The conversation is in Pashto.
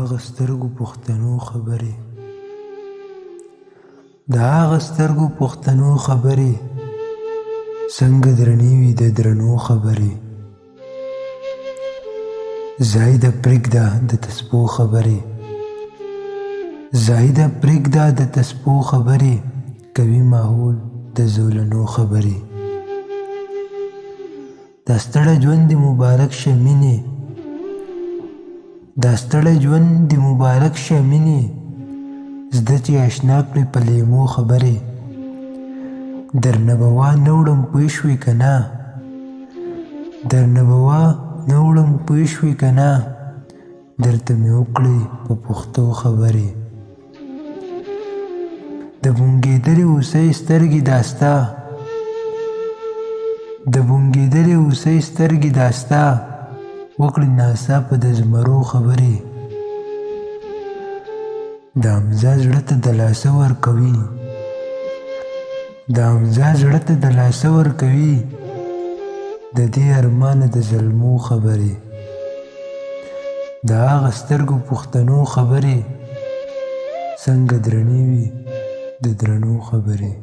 هغه سترګو پښتنو خبرې د هغه سترګو پښتنو خبرې څنګه درنې وي د درنو خبرې زاهده پرېږده د تسپو خبرې زاهده پرېږده د تسپو خبرې کوي ماحول د زولنو خبرې دا ستړی ژوند دې مبارک شه مینې دا ستړی ژوند دې مبارک شه مینې زده چې اشنا کړې په لیمو خبرې درنه به وا نه وړم پوه شوې که نه درنه به وا نه وړم پوه شوې که نه درته مې وکړې په پښتو خبرې د بونګېدلې هوسۍ سترګې دا ستا د بونګېدلې هوسۍ سترګې دا ستا وکړې ناڅاپه د زمرو خبرې د حمزه زړه ته د لاسه ورکوي د حمزه زړه ته د لاسه ورکوي د دې ارمانه د زلمو خبرې د هغه سترګو پښتنو خبرې څنګه درنې وي د درنو خبرې